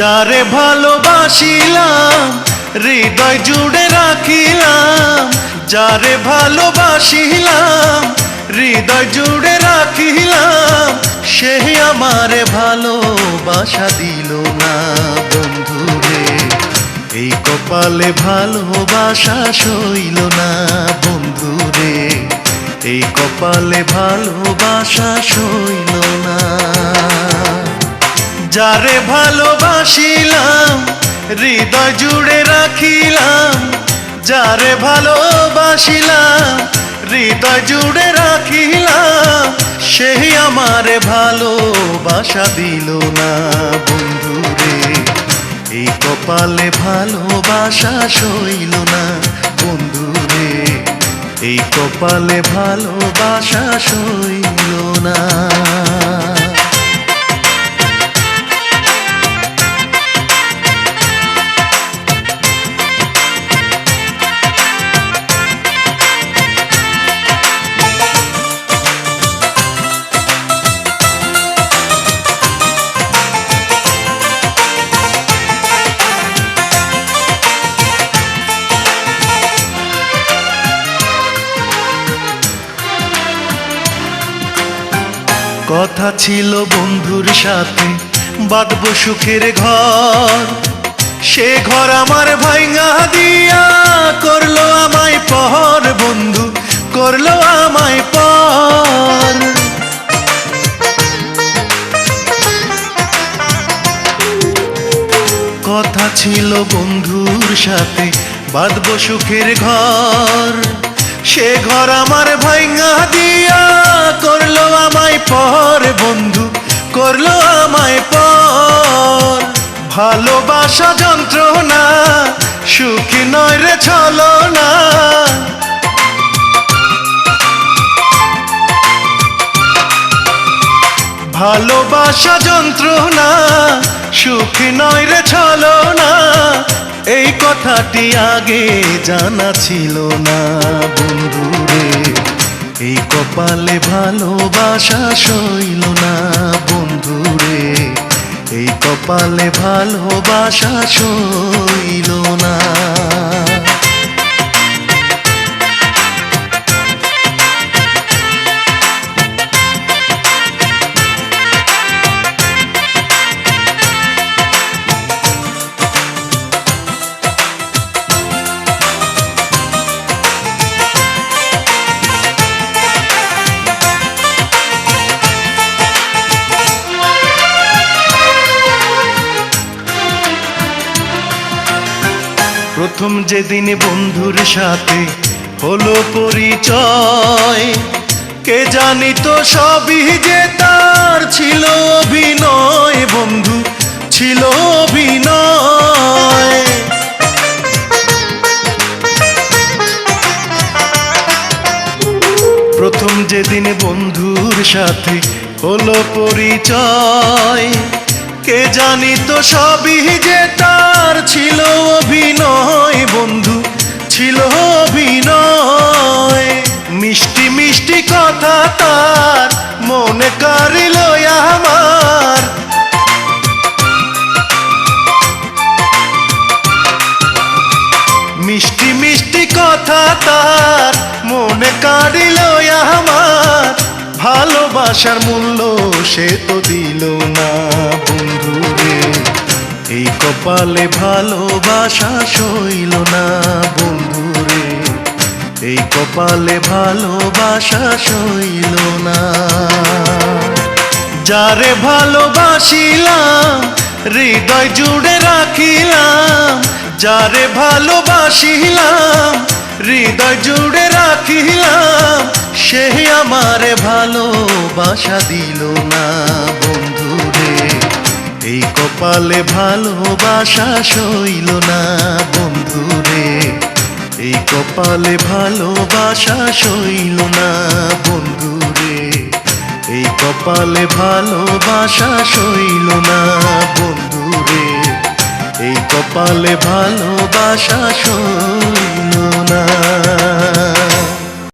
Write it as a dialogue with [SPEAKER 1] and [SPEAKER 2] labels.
[SPEAKER 1] যারে ভালোবাসিলাম হৃদয় জুড়ে রাখিলাম, যারে ভালোবাসিলাম হৃদয় জুড়ে রাখিলাম, সে আমারে ভালোবাসা দিল না বন্ধুরে। এই কপালে ভালোবাসা সইল না বন্ধুরে, এই কপালে ভালোবাসা সইল না। যারে ভালোবাসিলাম হৃদয় জুড়ে রাখিলাম, যারে ভালোবাসিলাম হৃদয় জুড়ে রাখিলাম, সেই আমারে ভালোবাসা দিল না বন্ধুরে। এই কপালে ভালোবাসা সইল না বন্ধুরে, এই কপালে ভালোবাসা সইল না। কথা ছিল বন্ধুর সাথে বাঁধব সুখের ঘর, সে ঘর আমার ভাঙা দিয়া করলো আমায় পর, বন্ধু করলো আমায় পর। কথা ছিল বন্ধুর সাথে বাঁধব সুখের ঘর, সে ঘর আমার ভাঙা দিয়া করলো আমায় পর, বন্ধু করলো আমায় পর। ভালোবাসা যন্ত্রণা সুখী নয় রে ছলনা, ভালোবাসা যন্ত্রণা সুখী নয় রে ছলনা, এই কথাটি আগে জানা ছিল না বন্ধুরে। এই কপালে ভালোবাসা সইল না বন্ধুরে, এই কপালে ভালোবাসা সইল না। প্রথম যেদিন বন্ধুর সাথে হলো পরিচয়, কে জানিত সবই যে তার ছিল অভিনয়, বন্ধু ছিল অভিনয়। প্রথম যেদিন বন্ধুর সাথে হলো পরিচয়, কে জানিত সবই যে তার ছিল অভিনয়, বন্ধু ছিল অভিনয়। মিষ্টি মিষ্টি কথা তার মনে কারিল আমার, মিষ্টি মিষ্টি কথা তার মনে কারিল আমার। ভালোবাসার মূল্য সে তো দিল না বন্ধুরে, এই কপালে ভালোবাসা সইল না বন্ধুরে, এই কপালে ভালোবাসা সইল না। যারে ভালোবাসিলাম হৃদয় জুড়ে রাখিলাম, যারে ভালোবাসিলাম হৃদয় জুড়ে রাখিলাম, সে আমারে ভালোবাসা দিল না বন্ধুরে। এই কপালে ভালোবাসা সইল না বন্ধুরে, এই কপালে ভালোবাসা সইল না বন্ধুরে, এই কপালে ভালোবাসা সইল না বন্ধুরে, এই কপালে ভালোবাসা সইল